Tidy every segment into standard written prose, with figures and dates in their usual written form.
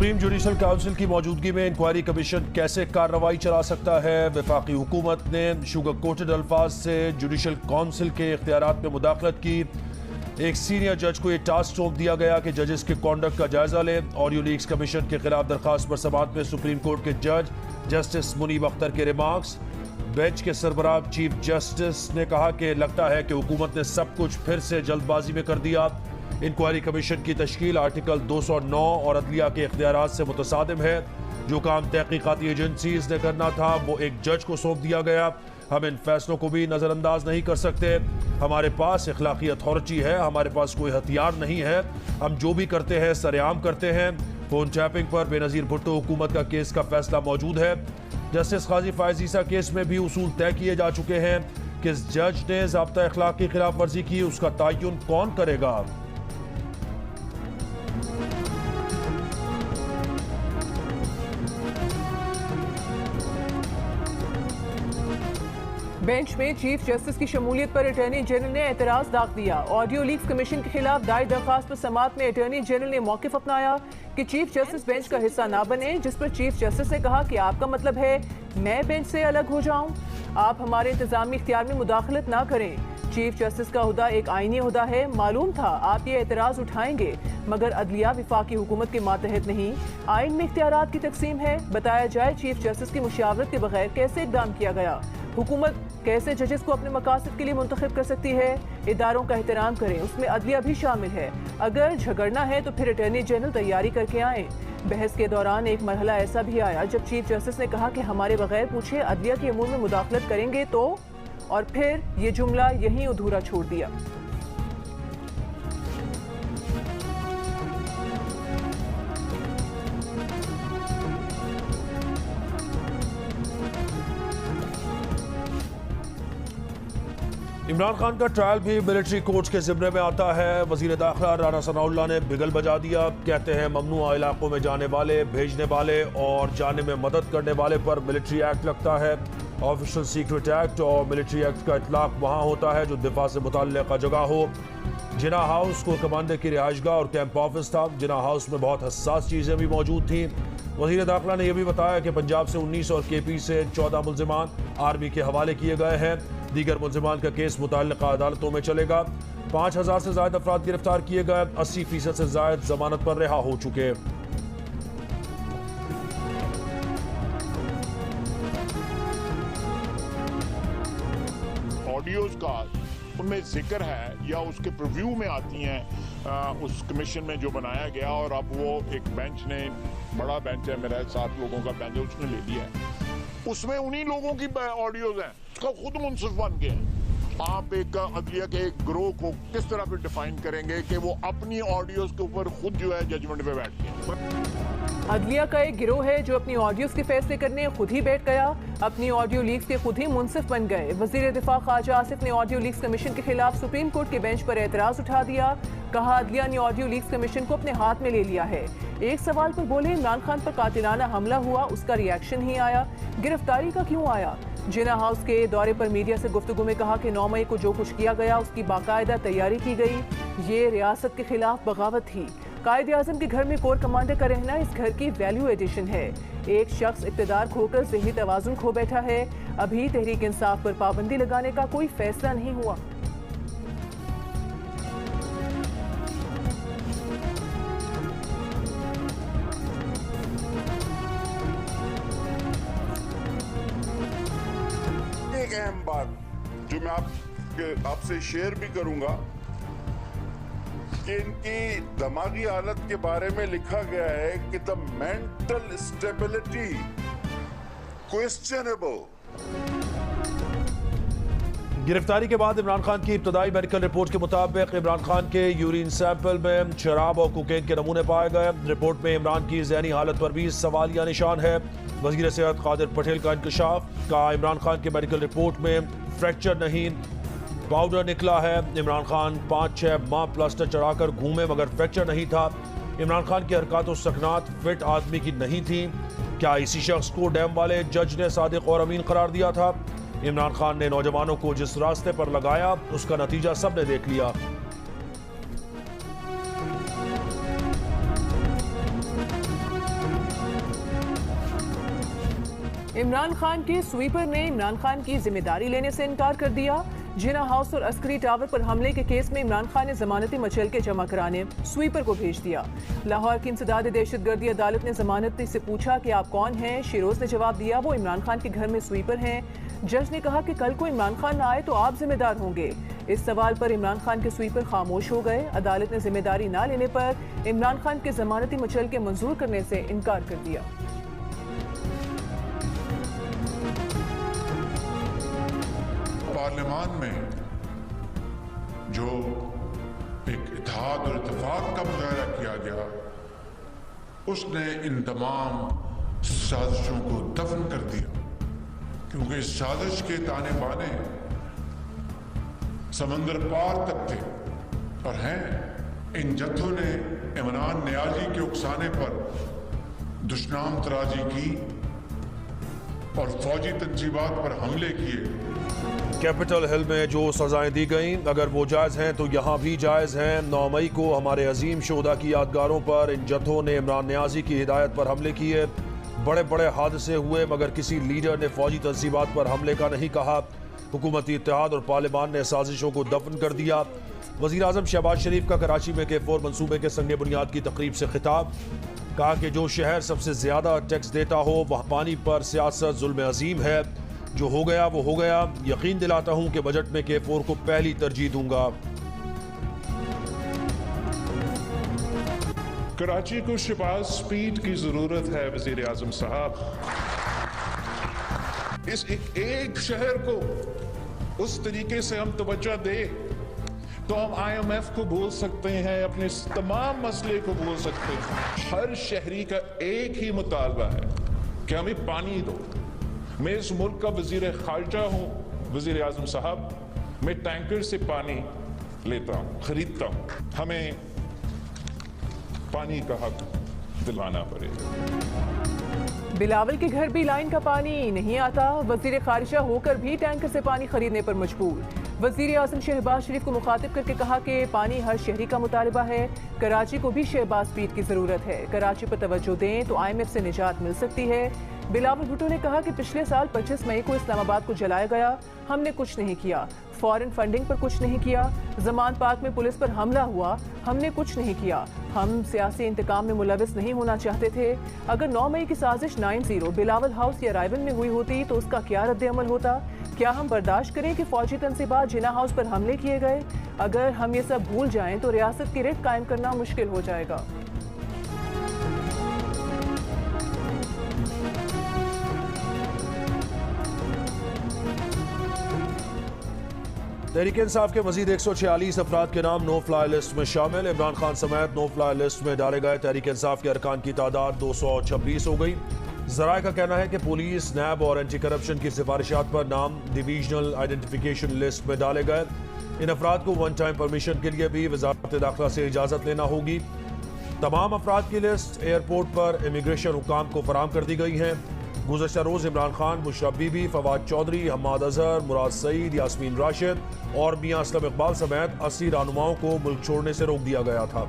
Supreme judicial council की मौजूदगी में इंक्वायरी कमीशन कैसे कार्रवाई चला सकता है। वफाकी हुकूमत ने शुगर कोटेड अल्फाज से जुडिशल काउंसिल के इख्तियारात में मुदाखलत की। एक सीनियर जज को यह टास्क सौंप दिया गया कि जजेस के कॉन्डक्ट का जायजा ले। ऑडियो लीक्स कमीशन के खिलाफ दरखास्त पर समाअत में सुप्रीम कोर्ट के जज जस्टिस मुनीब अख्तर के रिमार्क्स। बेंच के सरबराह चीफ जस्टिस ने कहा कि लगता है कि हुकूमत ने सब कुछ फिर से जल्दबाजी में कर दिया। इंक्वायरी कमीशन की तश्कील आर्टिकल 209 और अदलिया के इख्तियारात से मुतसादिम है। जो काम तहकीकाती एजेंसीज ने करना था वो एक जज को सौंप दिया गया। हम इन फैसलों को भी नज़रअंदाज नहीं कर सकते। हमारे पास इखलाकी अथॉरिटी है, हमारे पास कोई हथियार नहीं है। हम जो भी करते हैं सरेआम करते हैं। फोन टैपिंग पर बेनज़ीर भुट्टो हुकूमत का केस का फैसला मौजूद है। जस्टिस काजी फायज ईसा केस में भी उसूल तय किए जा चुके हैं। किस जज ने ज़ाब्ता इखलाक की खिलाफ वर्जी की, उसका तयन कौन करेगा। बेंच में चीफ जस्टिस की शमूलियत पर अटॉर्नी जनरल ने एतराज दाग दिया। ऑडियो लीक्स कमीशन के खिलाफ दायर दरखास्त पर समाअत में अटॉर्नी जनरल ने मौकिफ अपनाया कि चीफ जस्टिस बेंच का हिस्सा ना बने, जिस पर चीफ जस्टिस ने कहा कि आपका मतलब है मैं बेंच से अलग हो जाऊं, आप हमारे इंतजामी इख्तियार में मुदाखलत ना करें। चीफ जस्टिस का हुदा एक आईनी हुदा है, मालूम था आप ये एतराज उठाएंगे, मगर अदलिया विफाकी हुकूमत के मातहत नहीं। आइन में इख्तियारात की तकसीम है। बताया जाए चीफ जस्टिस की मुशावरत के बगैर कैसे इकदाम किया गया। हुकूमत कैसे जजेस को अपने मकासद के लिए मुंतखब कर सकती है। इदारों का एहतराम करें, उसमें अदलिया भी शामिल है। अगर झगड़ना है तो फिर अटॉर्नी जनरल तैयारी करके आए। बहस के दौरान एक मरहला ऐसा भी आया जब चीफ जस्टिस ने कहा कि हमारे बगैर पूछे अदलिया के अमूर में मुदाखलत करेंगे तो, और फिर ये जुमला यहीं अधूरा छोड़ दिया। इमरान खान का ट्रायल भी मिलिट्री कोर्ट्स के जिम्मे में आता है। वजीर दाखिला राना सनाउल्लाह ने बिगल बजा दिया। कहते हैं ममनुआ इलाकों में जाने वाले, भेजने वाले और जाने में मदद करने वाले पर मिलिट्री एक्ट लगता है। ऑफिशियल सीक्रेट एक्ट और मिलिट्री एक्ट का इतलाक वहाँ होता है जो दिफा से मुताल्लिक़ जगह हो। जिना हाउस को कमांडर की रिहाइशगाह और कैंप ऑफिस था। जिना हाउस में बहुत हसास चीज़ें भी मौजूद थीं। वज़ीर दाखिला ने यह भी बताया कि पंजाब से 19 और केपी से 14 मुल्जिमान आर्मी के हवाले किए गए हैं। दीगर मुल्जिमान का केस मुताल्लिक़ा अदालतों में चलेगा। 5000 से ज़ायद अफराद गिरफ्तार किए गए। 80% से ज़ायद जमानत पर रिहा हो चुके। ऑडियोज का उनमें जिक्र है या उसके प्रीव्यू में आती हैं उस कमीशन में जो बनाया गया, और अब वो एक बेंच ने, बड़ा बेंच है मेरा 7 लोगों का बेंच है, उसने ले लिया है। उसमें उन्हीं लोगों की ऑडियोज हैं, उसका खुद मुंसिफ बन गए हैं। आप एक अदलिया के एक ग्रोह को किस तरह पे डिफाइन करेंगे कि वो अपनी ऑडियोज के ऊपर खुद जो है जजमेंट पे बैठ गए। अदलिया का एक गिरोह है जो अपनी ऑडियोज के फैसले करने खुद ही बैठ गया, अपनी ऑडियो लीक्स के खुद ही मुंसिफ बन गए। वजीर दिफा ख्वाजा आसिफ ने ऑडियो लीक्स कमीशन के खिलाफ सुप्रीम कोर्ट के बेंच पर एतराज उठा दिया। कहा अदलिया ने ऑडियो लीक्स कमीशन को अपने हाथ में ले लिया है। एक सवाल पर बोले इमरान खान पर कातिलाना हमला हुआ, उसका रिएक्शन ही आया, गिरफ्तारी का क्यों आया। जिना हाउस के दौरे पर मीडिया से गुफ्तगू में कहा कि 9 मई को जो कुछ किया गया उसकी बाकायदा तैयारी की गई। ये रियासत के खिलाफ बगावत थी। कायदे आज़म के घर में कोर कमांडर का रहना इस घर की वैल्यू एडिशन है। एक शख्स इक़्तिदार खोकर ज़हनी तवाज़ुन खो बैठा है। अभी तहरीक इंसाफ पर पाबंदी लगाने का कोई फैसला नहीं हुआ। एक अहम बात जो मैं आपसे शेयर भी करूंगा कि इनकी दिमागी हालत के बारे में लिखा गया है कि द मेंटल स्टेबिलिटी क्वेश्चनेबल। गिरफ्तारी के बाद इमरान खान की इब्तदाई मेडिकल रिपोर्ट के मुताबिक इमरान खान के यूरिन सैंपल में शराब और कोकेन के नमूने पाए गए। रिपोर्ट में इमरान की ज़हनी हालत पर भी सवालिया निशान है। वज़ीर सेहत कादिर पटेल का इंकशाफ। कहा इमरान खान के मेडिकल रिपोर्ट में फ्रैक्चर नहीं, पाउडर निकला है। इमरान खान 5-6 माह प्लास्टर चढ़ाकर घूमे मगर फ्रैक्चर नहीं था। इमरान खान की हरकत और सकनात फिट आदमी की नहीं थी। क्या इसी शख्स को डैम वाले जज ने सादिक और अमीन करार दिया था। इमरान खान ने नौजवानों को जिस रास्ते पर लगाया उसका नतीजा सबने देख लिया। इमरान खान के स्वीपर ने इमरान खान की जिम्मेदारी लेने से इनकार कर दिया। जिना हाउस और अस्करी टावर पर हमले के केस में इमरान खान ने जमानती मचलके जमा कराने स्वीपर को भेज दिया। लाहौर की इंसदाद दहशतगर्दी अदालत ने जमानती से पूछा कि आप कौन हैं। शिरोज ने जवाब दिया वो इमरान खान के घर में स्वीपर हैं। जज ने कहा कि कल को इमरान खान ना आए तो आप जिम्मेदार होंगे। इस सवाल पर इमरान खान के स्वीपर खामोश हो गए। अदालत ने जिम्मेदारी ना लेने पर इमरान खान के जमानती मचलके मंजूर करने से इनकार कर दिया। पार्लियामान में जो एक इत्तेहाद और इत्तेफाक का मुजाहरा किया गया, उसने इन तमाम साजिशों को दफन कर दिया, क्योंकि इस साजिश के ताने बाने समंदर पार तक थे और हैं। इन जत्थों ने इमरान नियाजी के उकसाने पर दुश्मन तराजी की और फौजी तंजीबात पर हमले किए। कैपिटल हिल में जो सजाएं दी गईं अगर वो जायज़ हैं तो यहाँ भी जायज़ हैं। 9 मई को हमारे अजीम शोहदा की यादगारों पर इन जत्थों ने इमरान नियाजी की हिदायत पर हमले किए। बड़े बड़े हादसे हुए मगर किसी लीडर ने फौजी तंजीबात पर हमले का नहीं कहा। हुकूमती इत्तेहाद और पार्लियामान ने साजिशों को दफन कर दिया। वज़ीर आज़म शहबाज शरीफ का कराची में K4 मनसूबे के संगे बुनियाद की तकरीब से खिताब। कहा कि जो शहर सबसे ज़्यादा टैक्स देता हो वह पानी पर सियासत जुल्म अजीम है। जो हो गया वो हो गया। यकीन दिलाता हूँ कि बजट में K4 को पहली तरजीह दूंगा। कराची को शहबाज स्पीड की जरूरत है वजीर आजम साहब। इस एक शहर को उस तरीके से हम तवज्जो दे तो हम IMF को बोल सकते हैं, अपने तमाम मसले को बोल सकते हैं। हर शहरी का एक ही मुतालबा है कि हमें पानी दो। मैं इस मुल्क का वजीर खारजा हूँ वजीर आजम साहब, मैं टैंकर से पानी लेता हूँ, खरीदता हूँ। हमें पानी का हक दिलाना पड़ेगा। बिलावल के घर भी लाइन का पानी नहीं आता। वजीर खारिजा होकर भी टैंकर से पानी खरीदने पर मजबूर। वजीर आज़म शहबाज शरीफ को मुखातिब करके कहा कि पानी हर शहरी का मुतालबा है। कराची को भी शहबाज स्पीड की जरूरत है। कराची पर तवज्जो दें तो IMF से निजात मिल सकती है। बिलावल भुट्टो ने कहा कि पिछले साल 25 मई को इस्लामाबाद को जलाया गया, हमने कुछ नहीं किया। फॉरेन फंडिंग पर कुछ नहीं किया। जमान पार्क में पुलिस पर हमला हुआ, हमने कुछ नहीं किया। हम सियासी इंतकाम में मुलविस नहीं होना चाहते थे। अगर 9 मई की साजिश 9-0 बिलावल हाउस या रायवन में हुई होती तो उसका क्या रद्द अमल होता? क्या हम बर्दाश्त करें कि फौजी तंसीबात जिना हाउस पर हमले किए गए? अगर हम ये सब भूल जाएं तो रियासत की रिट कायम करना मुश्किल हो जाएगा। तहरीक इंसाफ के मजीद 146 अफराद के नाम नो फ्लाई लिस्ट में शामिल। इमरान खान समेत नो फ्लाई लिस्ट में डाले गए तहरीक इंसाफ के अरकान की तादाद 226 हो गई। जराए का कहना है कि पुलिस, नैब और एंटी करप्शन की सिफारिशात पर नाम डिवीजनल आइडेंटिफिकेशन लिस्ट में डाले गए। इन अफराद को वन टाइम परमिशन के लिए भी वजारत दाखिला से इजाज़त लेना होगी। तमाम अफराद की लिस्ट एयरपोर्ट पर इमिग्रेशन हुकाम को फराम कर दी गई हैं। गुज़श्ता रोज़ इमरान खान, मुशर्रफ बीबी, फवाद चौधरी, हम्माद अजहर, मुराद सईद, यास्मीन राशिद और मियां असलम इकबाल समेत 80 रहनुमाओं को मुल्क छोड़ने से रोक दिया गया था।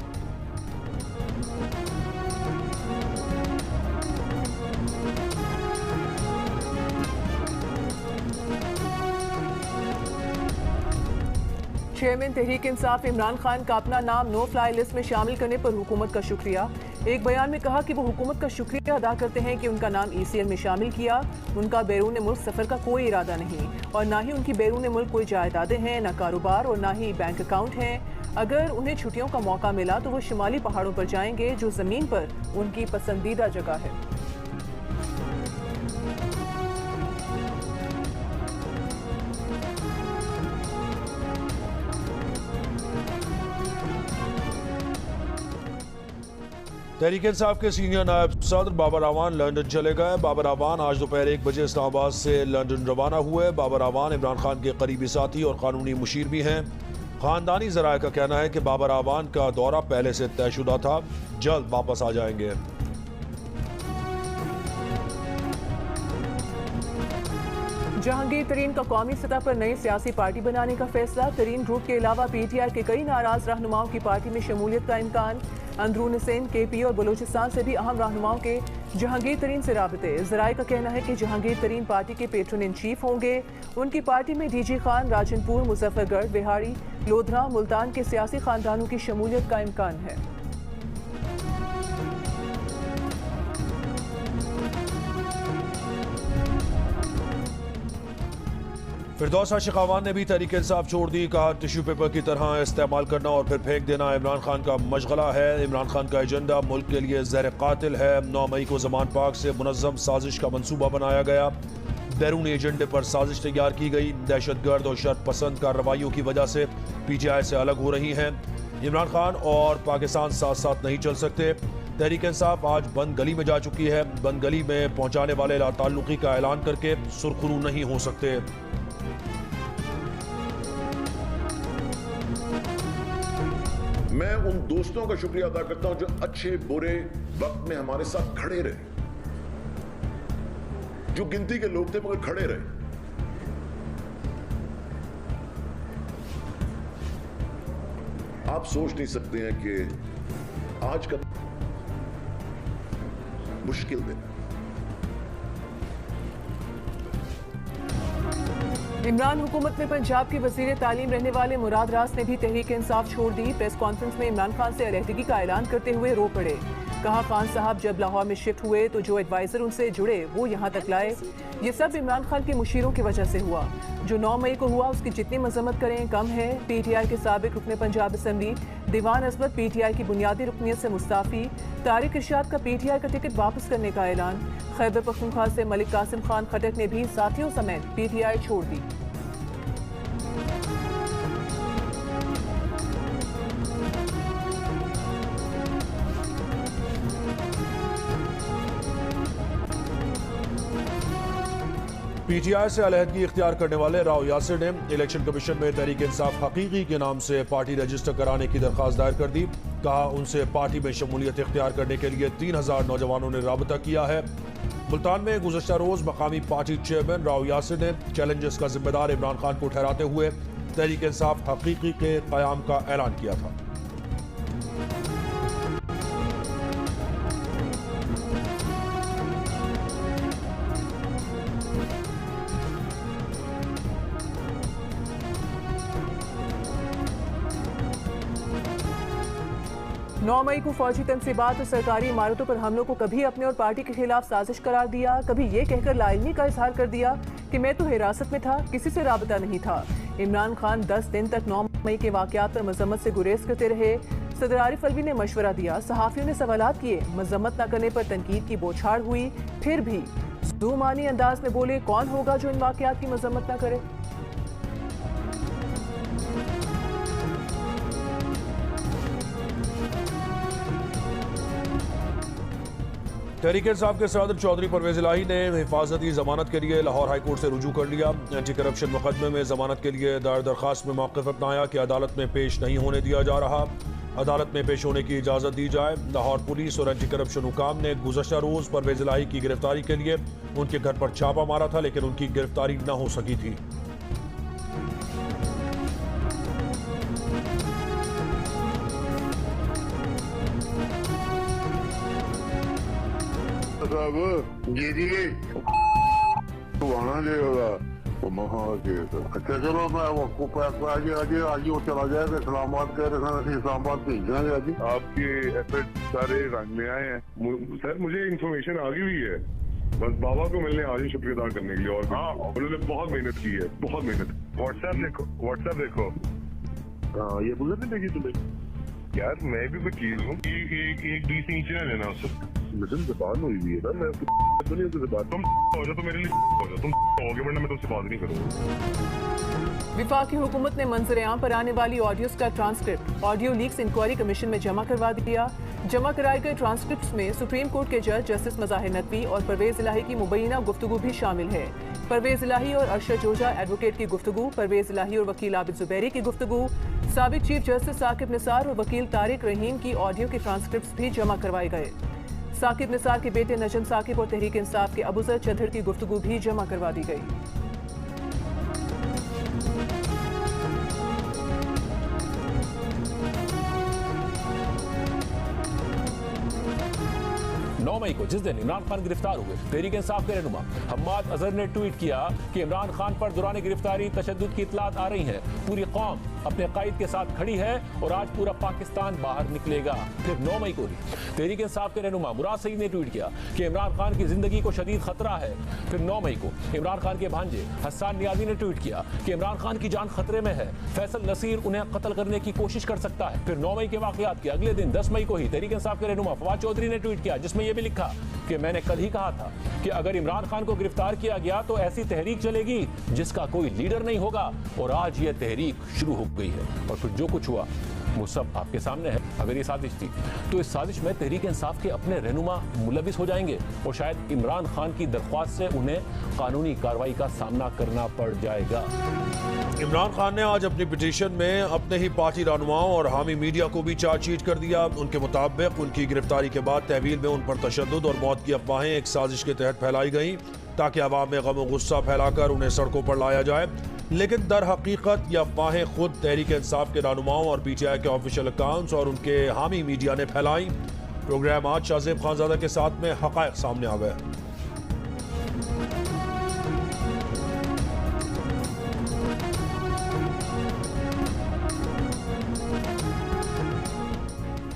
चेयरमैन तहरीक इंसाफ इमरान खान का अपना नाम नो फ्लाई लिस्ट में शामिल करने पर हुकूमत का शुक्रिया। एक बयान में कहा कि वो हुकूमत का शुक्रिया अदा करते हैं कि उनका नाम ECL में शामिल किया। उनका बैरून मुल्क सफ़र का कोई इरादा नहीं और ना ही उनकी बैरून मुल्क कोई जायदादें हैं, ना कारोबार और ना ही बैंक अकाउंट हैं। अगर उन्हें छुट्टियों का मौका मिला तो वो शुमाली पहाड़ों पर जाएंगे जो ज़मीन पर उनकी पसंदीदा जगह है। तहरीक इंसाफ के सीनियर नायब सदर बाबर आवान लंदन चले गए। बाबर आवान आज दोपहर 1 बजे इस्लामाबाद से लंदन रवाना हुए। बाबर आवान इमरान खान के करीबी साथी और कानूनी मुशीर भी हैं। खानदानी ज़राए का कहना है कि बाबर आवान का दौरा पहले से तयशुदा था, जल्द वापस आ जाएंगे। जहांगीर तरीन का कौमी सतह पर नई सियासी पार्टी बनाने का फैसला। तरीन ग्रुप के अलावा PTI के कई नाराज रहनुमाओं की पार्टी में शमूलियत का इम्कान। अंदरून सिंध, केपी और बलूचिस्तान से भी अहम रहनुमाओं के जहांगीर तरीन से राबते। ज़राए का कहना है कि जहांगीर तरीन पार्टी के पेट्रन इन चीफ होंगे। उनकी पार्टी में डीजी खान, राजनपुर, मुजफ्फरगढ़, बिहाड़ी, लोधरा, मुल्तान के सियासी खानदानों की शमूलियत का इम्कान है। फिरदौस आशिकावान ने भी तहरीक इंसाफ छोड़ दी। कहा टिश्यू पेपर की तरह इस्तेमाल करना और फिर फेंक देना इमरान खान का मशगला है। इमरान खान का एजेंडा मुल्क के लिए जहर कातिल है। 9 मई को जमान पाक से मुनज़्ज़म साजिश का मंसूबा बनाया गया। बैरूनी एजेंडे पर साजिश तैयार की गई। दहशतगर्द और शर पसंद कार्रवाइयों की वजह से PTI से अलग हो रही हैं। इमरान खान और पाकिस्तान साथ साथ नहीं चल सकते। तहरीक इंसाफ आज बंद गली में जा चुकी है। बंद गली में पहुंचाने वाले लाताल्लुकी का ऐलान करके सुरखरू नहीं हो सकते। मैं उन दोस्तों का शुक्रिया अदा करता हूं जो अच्छे बुरे वक्त में हमारे साथ खड़े रहे, जो गिनती के लोग थे मगर खड़े रहे। आप सोच नहीं सकते हैं कि आज का मुश्किल दिन है। इमरान हुकूमत में पंजाब की वजीर तालीम रहने वाले मुराद रास ने भी तहरीक इंसाफ छोड़ दी। प्रेस कॉन्फ्रेंस में इमरान खान से अलहदगी का ऐलान करते हुए रो पड़े। कहा खान साहब जब लाहौर में शिफ्ट हुए तो जो एडवाइजर उनसे जुड़े वो यहाँ तक लाए। ये सब इमरान खान के मुशीरों की वजह से हुआ। जो 9 मई को हुआ उसकी जितनी मजम्मत करें कम है। PTI के साबिक रुकने पंजाब असम्बली दीवान अजमत PTI की बुनियादी रुकनियत से मुस्ताफी। तारिक इरशाद का PTI का टिकट वापस करने का ऐलान। खैबर पख्तूनख्वा से मलिक कासिम खान खटक ने भी साथियों समेत PTI छोड़ दी। PTI से अलहदगी इख्तियार करने वाले राव यासिर ने इलेक्शन कमीशन में तहरीक इंसाफ हकीकी के नाम से पार्टी रजिस्टर कराने की दरख्वास्त दायर कर दी। कहा उनसे पार्टी में शमूलियत इख्तियार करने के लिए 3000 नौजवानों ने राबता किया है। मुल्तान में गुज़श्ता रोज मकामी पार्टी चेयरमैन राव यासिर ने चैलेंजेस का जिम्मेदार इमरान खान को ठहराते हुए तहरीक इंसाफ हकीकी के क़याम का ऐलान किया था। नौ मई को फौजी तनसीबात और सरकारी इमारतों पर हमलों को कभी अपने और पार्टी के खिलाफ साजिश करार दिया, कभी ये कहकर लाइलमी का इजहार कर दिया कि मैं तो हिरासत में था, किसी से राबता नहीं था। इमरान खान 10 दिन तक 9 मई के वाकयात पर मजम्मत से गुरेज करते रहे। सदर आरिफ अलवी ने मशवरा दिया, सहाफियों ने सवालात किए, मजम्मत न करने पर तनकीद की बौछार हुई। फिर भी ज़ुमानी अंदाज में बोले, कौन होगा जो इन वाकयात की मजम्मत न करे। तहरीक इंसाफ के सदर चौधरी परवेज इलाही ने हिफाजती जमानत के लिए लाहौर हाई कोर्ट से रुजू कर लिया। एंटी करप्शन मुकदमे में जमानत के लिए दायर दरखास्त में मौक़िफ़ अपनाया कि अदालत में पेश नहीं होने दिया जा रहा, अदालत में पेश होने की इजाज़त दी जाए। लाहौर पुलिस और एंटी करप्शन हुकाम ने गुज़श्ता रोज़ परवेज इलाही की गिरफ्तारी के लिए उनके घर पर छापा मारा था, लेकिन उनकी गिरफ्तारी न हो सकी थी। जी जी आना जाएगा अच्छा चलो मैं आपको आज आज वो चला जाएगा इस्लामाबाद कह रहे थे इस्लामाबाद भेजना है जी। आपके एफर्ट सारे रंग में आए हैं सर, मुझे इन्फॉर्मेशन आ गई हुई है, बस बाबा को मिलने आज ही शुक्रिया अदा करने के लिए। और हाँ उन्होंने बहुत मेहनत की है, बहुत मेहनत। व्हाट्सएप देखो हाँ ये बुलेट नहीं देखी तुम्हें यार, मैं भी कोई चीज हूँ, एक बीस नीचे ना लेना उससे। मुझे जबान हुई हुई है ना, मैं दुनिया से बात तुम हो जाओ तो मेरे लिए हो जाओ, तुम होगे वरना मैं तुमसे बात नहीं करूँगा। विफाकी हुकूमत ने मंजर आम पर आने वाली ऑडियोज का transcript audio leaks inquiry commission में जमा करवा दिया। जमा कराए गए ट्रांसक्रिप्ट में सुप्रीम कोर्ट के जज जस्टिस मज़ाहिर नकवी और परवेज इलाही की मुबैना गुफ्तगू भी शामिल है। परवेज इलाही और अरशद जोजा एडवोकेट की गुफ्तगू, परवेज इलाही और वकील आबिद जुबैरी की गुफ्तगू, साबिक चीफ जस्टिस साकिब निसार और वकील तारिक रहीम की ऑडियो के ट्रांसक्रिप्ट भी जमा करवाए गए। साकिब निसार के बेटे नजम साकिब और तहरीक इंसाफ के अबूजर चौधरी की गुफ्तगू भी जमा करवा दी गई। 9 मई को जिस दिन इमरान खान गिरफ्तार हुए, तहरीक इंसाफ के रहनुमा हम्माद अजहर ने ट्वीट किया कि इमरान खान पर दौरान गिरफ्तारी तशद्दुद की इतलात आ रही है, पूरी कौम अपने कायद के साथ खड़ी है और आज पूरा पाकिस्तान बाहर निकलेगा। फिर 9 मई को तहरीक इंसाफ के रहनुमा मुराद सईद ने ट्वीट किया कि इमरान खान की जिंदगी को शदीद खतरा है। फिर 9 मई को इमरान खान के भांजे हसन नियाजी ने ट्वीट किया कि इमरान खान की जान खतरे में है, फैसल नसीर उन्हें कत्ल करने की कोशिश कर सकता है। फिर 9 मई के वाकयात के अगले दिन 10 मई को ही तहरीक इंसाफ के रहनुमा फवाद चौधरी ने ट्वीट किया, जिसमें यह भी लिखा कि मैंने कल ही कहा था कि अगर इमरान खान को गिरफ्तार किया गया तो ऐसी तहरीक चलेगी जिसका कोई लीडर नहीं होगा, और आज यह तहरीक शुरू हो गई है। और फिर जो कुछ हुआ वो सब आपके सामने है। अगर ये साजिश थी तो इस साजिश में तहरीक इंसाफ के अपने रहनुमा मुलविस हो जाएंगे और शायद इमरान खान की दरख्वास्त से उन्हें कानूनी कार्रवाई का सामना करना पड़ जाएगा। इमरान खान ने आज अपनी पिटीशन में अपने ही पार्टी रहनुमाओं और हामी मीडिया को भी चार्जशीट कर दिया। उनके मुताबिक उनकी गिरफ्तारी के बाद तहवील में उन पर तशद्दुद और मौत की अफवाहें एक साजिश के तहत फैलाई गई ताकि अवाम में गम और गुस्सा फैलाकर उन्हें सड़कों पर लाया जाए, लेकिन दर हकीकत ये अफवाहें खुद तहरीक इंसाफ के रहनुमाओं और PTI के ऑफिशियल अकाउंट्स और उनके हामी मीडिया ने फैलाई। प्रोग्राम आज शाहजेब खानजादा के साथ में हक़ाइक़ सामने आ गए।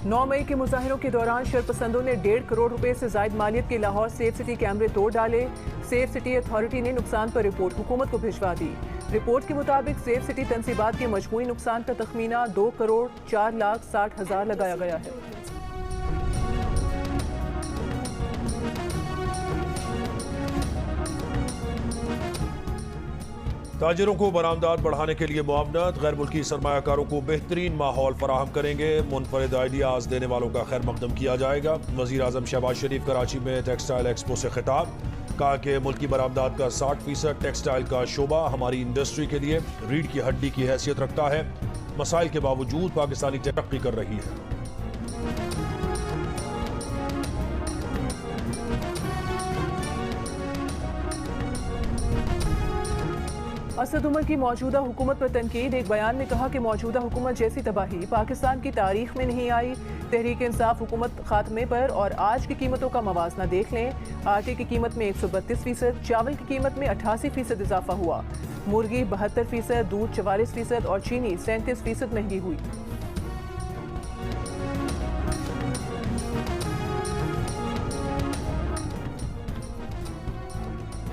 9 मई के मुजाहिरों के दौरान शरपसंदों ने 1.5 करोड़ रुपए से जायद मालियत के लाहौर सेफ सिटी कैमरे तोड़ डाले। सेफ सिटी अथॉरिटी ने नुकसान पर रिपोर्ट हुकूमत को भिजवा दी। रिपोर्ट के मुताबिक सेफ सिटी तंसीबात के मजमूई नुकसान का तखमीना 2,04,60,000 लगाया गया है। ताजिरों को बरामदात बढ़ाने के लिए मुआवनत, गैर मुल्की सरमायाकारों को बेहतरीन माहौल फराहम करेंगे। मुनफरिद आइडियाज देने वालों का खैर मकदम किया जाएगा। वज़ीर आज़म शहबाज शरीफ कराची में टेक्सटाइल एक्सपो से खिताब, कहा कि मुल्की बरामदात का 60% टेक्सटाइल का शोबा हमारी इंडस्ट्री के लिए रीढ़ की हड्डी की हैसियत रखता है। मसाइल के बावजूद पाकिस्तानी तरक्की कर रही है। असद उमर की मौजूदा हुकूमत पर तनकीद। एक बयान में कहा कि मौजूदा हुकूमत जैसी तबाही पाकिस्तान की तारीख में नहीं आई। तहरीक इंसाफ हुकूमत खात्मे पर और आज की कीमतों का मवाजना देख लें। आटे की कीमत में 132%, चावल की कीमत में 88% इजाफा हुआ। मुर्गी 72%, दूध 44% और चीनी 37% महंगी हुई।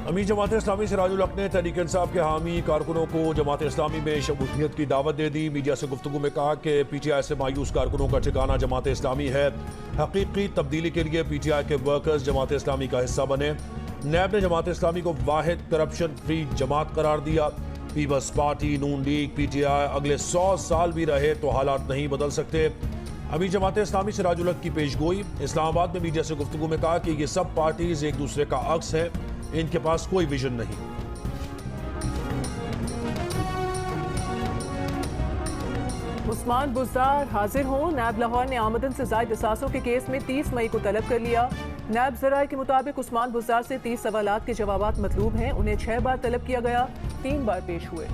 अमीर जमात इस्लामी सिराजुल हक ने तहरीक इंसाफ के हामी कारकुनों को जमात इस्लामी में शमूलियत की दावत दे दी। मीडिया से गुफ्तगू में कहा कि PTI से मायूस कारकुनों का ठिकाना जमात इस्लामी है। हकीकी तब्दीली के लिए PTI के वर्कर्स जमात इस्लामी का हिस्सा बने। नैब ने जमात इस्लामी को वाहिद करप्शन फ्री जमात करार दिया। पीपल्स पार्टी, नून लीग, PTI अगले 100 साल भी रहे तो हालात नहीं बदल सकते। अमीर जमात इस्लामी सिराजुल हक की पेशगोई। इस्लामाबाद में मीडिया से गुफ्तगू में कहा कि ये सब पार्टीज एक दूसरे का अक्स है, इनके पास कोई विजन नहीं। उस्मान बुज़दार हाजिर हों। नैब लाहौर ने आमदन से जायद असासों के केस में 30 मई को तलब कर लिया। नैब ज़राए के मुताबिक उस्मान बुज़दार से 30 सवालात के जवाबात मतलूब हैं। उन्हें 6 बार तलब किया गया, 3 बार पेश हुए।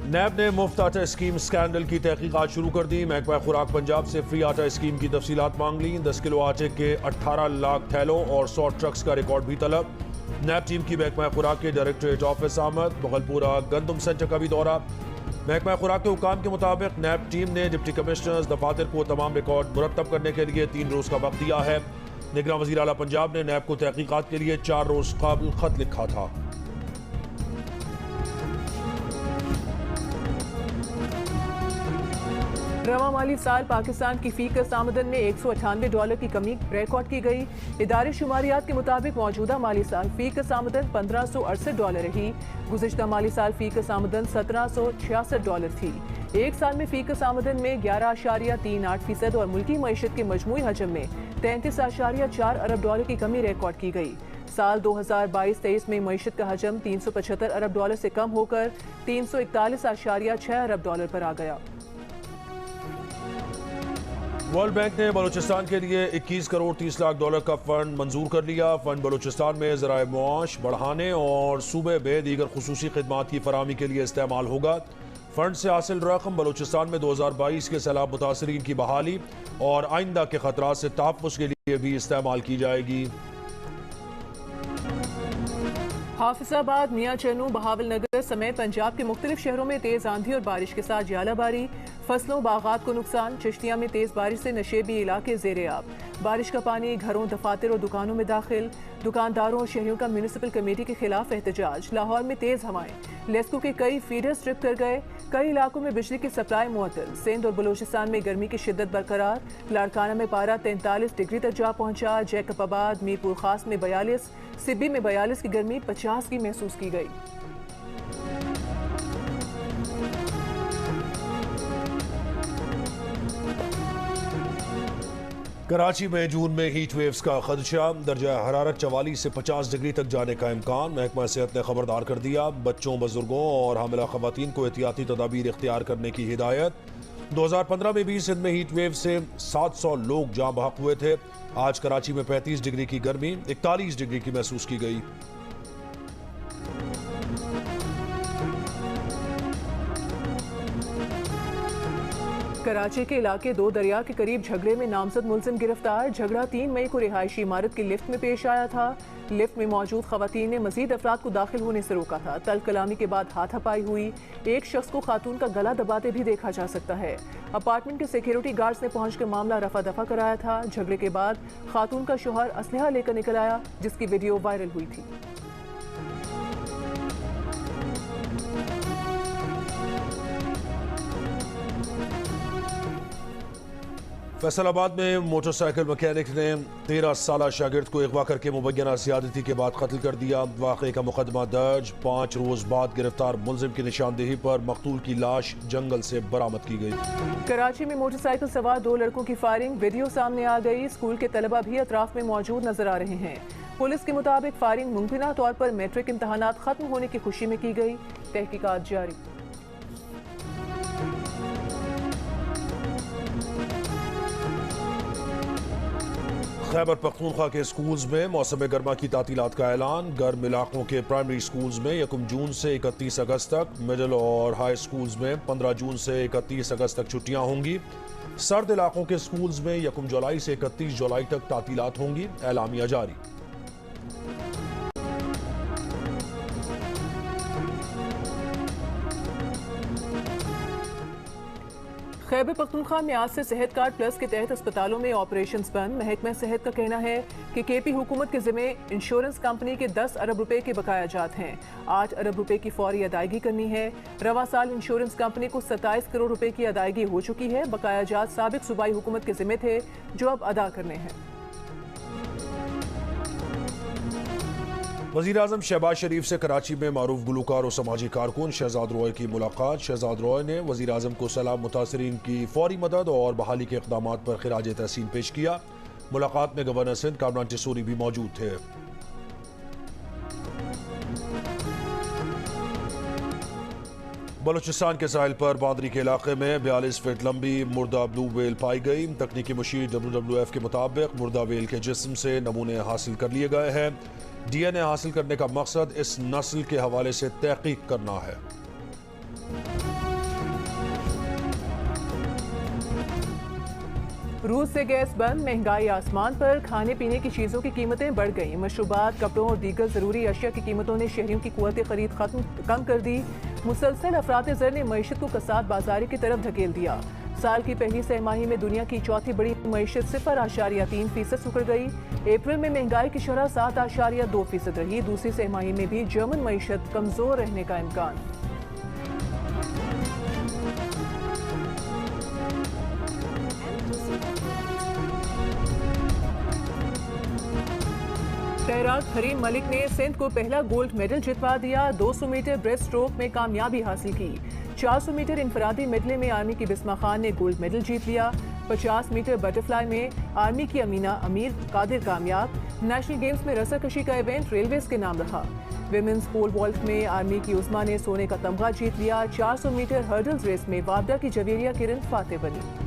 नैब ने मुफ्त आटा स्कीम स्कैंडल की तहकीकात शुरू कर दी। महकमा खुराक पंजाब से फ्री आटा स्कीम की तफसीलात मांग ली। 10 किलो आटे के 18 लाख थैलों और 100 ट्रक्स का रिकॉर्ड भी तलब। नैब टीम की महकमा खुराक के डायरेक्टरेट ऑफिस आमद। मुगलपुरा गंदम सेंटर का भी दौरा। महकमा खुराक के हुकाम के मुताबिक नैब टीम ने डिप्टी कमिश्नर्स दफातर को तमाम रिकॉर्ड मुरतब करने के लिए 3 रोज का वक्त दिया है। निगरान वज़ीर आला पंजाब ने नैब को तहकीकात के लिए 4 रोज काबिल खत लिखा था। रवा माली साल पाकिस्तान की फीकस आमदन में $198 की कमी रिकॉर्ड की गई। इदारे शुमारियात के मुताबिक मौजूदा माली साल फीकस आमदन $1568 रही। गुज़िश्ता माली साल फीकस आमदन $1766 थी। एक साल में फीकस आमदन में 11.38% और मुल्की मईशत के मजमूई हजम में $33.4 अरब की कमी रिकॉर्ड की गई। साल 2022-23 में मईशत का हजम $375 अरब से कम होकर $341.6 अरब पर आ गया। वर्ल्ड बैंक ने बलूचिस्तान के लिए 21 करोड़ 30 लाख डॉलर का फंड मंजूर कर लिया। फंड बलूचिस्तान में ज़राए मुआश बढ़ाने और सूबे में दीगर खुसूसी खिदमात की फराहमी के लिए इस्तेमाल होगा। फंड से हासिल रकम बलूचिस्तान में 2022 के सैलाब मुतासरीन की बहाली और आइंदा के खतरात से तहफ़्फ़ुज़ के लिए भी इस्तेमाल की जाएगी। हाफिजाबाद, मियां चन्नू, बहावलनगर समेत पंजाब के मुख्तलिफ शहरों में तेज आंधी और बारिश के साथ जालाबारी, फसलों बागात को नुकसान। चिश्तिया में तेज बारिश से नशेबी इलाके ज़ेरे आब। बारिश का पानी घरों, दफातर और दुकानों में दाखिल। दुकानदारों और शहरियों का म्यूनिसिपल कमेटी के खिलाफ एहतजाज। लाहौर में तेज हवाएं, लेस्को के कई फीडर स्ट्रिप कर गए। कई इलाकों में बिजली की सप्लाई मुअत्तल। सिंध और बलूचिस्तान में गर्मी की शिद्दत बरकरार। लाड़काना में पारा 43 डिग्री तक जा पहुंचा। जैकबाबाद, मीरपुर खास में 42, सिब्बी में 42 की गर्मी 50 की महसूस की गई। कराची में जून में हीट वेव्स का खदशा। दर्जा हरारत 44 से 50 डिग्री तक जाने का इम्कान। महकमा सेहत ने खबरदार कर दिया। बच्चों, बुजुर्गों और हामिला खवातीन को एहतियाती तदाबीर इख्तियार करने की हिदायत। 2015 में भी सिंध में हीट वेव से 700 लोग जाँ बहक हुए थे। आज कराची में 35 डिग्री की गर्मी 41 डिग्री की महसूस की गई। कराची के इलाके दो दरिया के करीब झगड़े में नामजद मुलजिम गिरफ्तार। झगड़ा 3 मई को रिहायशी इमारत की लिफ्ट में पेश आया था। लिफ्ट में मौजूद खवातीन ने मजीद अफराद को दाखिल होने से रोका था। तल कलामी के बाद हाथापाई हुई। एक शख्स को खातून का गला दबाते भी देखा जा सकता है। अपार्टमेंट के सिक्योरिटी गार्ड्स ने पहुंचकर मामला रफा दफा कराया था। झगड़े के बाद खातून का शौहर असलहा लेकर निकल आया, जिसकी वीडियो वायरल हुई थी। फैसलाबाद में मोटरसाइकिल मैकेनिक ने 13 साला शागिर्द को अगवा करके मुबैना ज़्यादती के बाद कत्ल कर दिया। वाक़े का मुकदमा दर्ज। 5 रोज़ बाद गिरफ्तार मुलजिम की निशानदेही पर मकतूल की लाश जंगल से बरामद की गई। कराची में मोटरसाइकिल सवार 2 लड़कों की फायरिंग वीडियो सामने आ गई। स्कूल के तलबा भी अतराफ में मौजूद नजर आ रहे हैं। पुलिस के मुताबिक फायरिंग मुमकिना तौर पर मैट्रिक इम्तहानात खत्म होने की खुशी में की गई। तहकीकात जारी। खैबर पख्तूनख्वा के स्कूल्स में मौसम गर्मा की तातीलात का ऐलान। गर्म इलाकों के प्राइमरी स्कूल्स में 1 जून से 31 अगस्त तक, मिडिल और हाई स्कूल्स में 15 जून से 31 अगस्त तक छुट्टियां होंगी। सर्द इलाकों के स्कूल्स में 1 जुलाई से 31 जुलाई तक तातीलात होंगी। एलामिया जारी। खैबर पख्तूनख्वा में आज से सेहत कार्ड प्लस के तहत अस्पतालों में ऑपरेशंस बंद। महकमा सेहत का कहना है कि केपी हुकूमत के जिम्मे इंश्योरेंस कंपनी के 10 अरब रुपए के बकाया जात हैं। 8 अरब रुपए की फौरी अदायगी करनी है। रवा साल इंश्योरेंस कंपनी को 27 करोड़ रुपए की अदायगी हो चुकी है। बकाया जात साबिक सूबाई हुकूमत के जिम्मे थे, जो अब अदा करने हैं। वज़ीर आज़म शहबाज शरीफ से कराची में मारूफ गुलकार और समाजी कारकुन शहजाद रॉय की मुलाकात। शहजाद रॉय ने वज़ीर आज़म को सैलाब मुतासरीन की फौरी मदद और बहाली के इक़दाम पर खिराज तहसीन पेश किया। मुलाकात में गवर्नर सिंध कामरान टिसोरी भी मौजूद थे। बलूचिस्तान के साहिल पर बांदरी के इलाके में 42 फीट लंबी मुर्दा ब्लू व्हेल पाई गई। तकनीकी मुशीर WWF के मुताबिक मुर्दा व्हेल के जिस्म से नमूने हासिल कर लिए गए हैं। DNA हासिल करने का मकसद इस नस्ल के हवाले से तहकीक करना है। रूस से गैस बंद। महंगाई आसमान पर। खाने पीने की चीज़ों की कीमतें बढ़ गईं। मशरूबात, कपड़ों और दीगर ज़रूरी अशिया की कीमतों ने शहरियों की कुव्वत खरीद कम कर दी। मुसलसल अफरात ज़र ने मईशत को कसाद बाजारी की तरफ धकेल दिया। साल की पहली सहमाही में दुनिया की चौथी बड़ी मईशत 0.3% सुकड़ गई। अप्रैल में महंगाई की शरह 7.2% रही। दूसरी सहमाही में भी जर्मन मईशत कमजोर रहने का इम्कान। तैराक हरीम मलिक ने सिंध को पहला गोल्ड मेडल जितवा दिया। 200 मीटर ब्रेस्ट स्ट्रोक में कामयाबी हासिल की। 400 मीटर इंफरादी मेडले में आर्मी की बिस्मा खान ने गोल्ड मेडल जीत लिया। 50 मीटर बटरफ्लाई में आर्मी की अमीना अमीर कादिर कामयाब। नेशनल गेम्स में रस्साकशी का इवेंट रेलवेज के नाम रहा। विमेंस पोल वॉल्ट में आर्मी की उस्मा ने सोने का तमगा जीत लिया। 400 मीटर हर्डल्स रेस में वापडा की जवेरिया किरण फातेह बनी।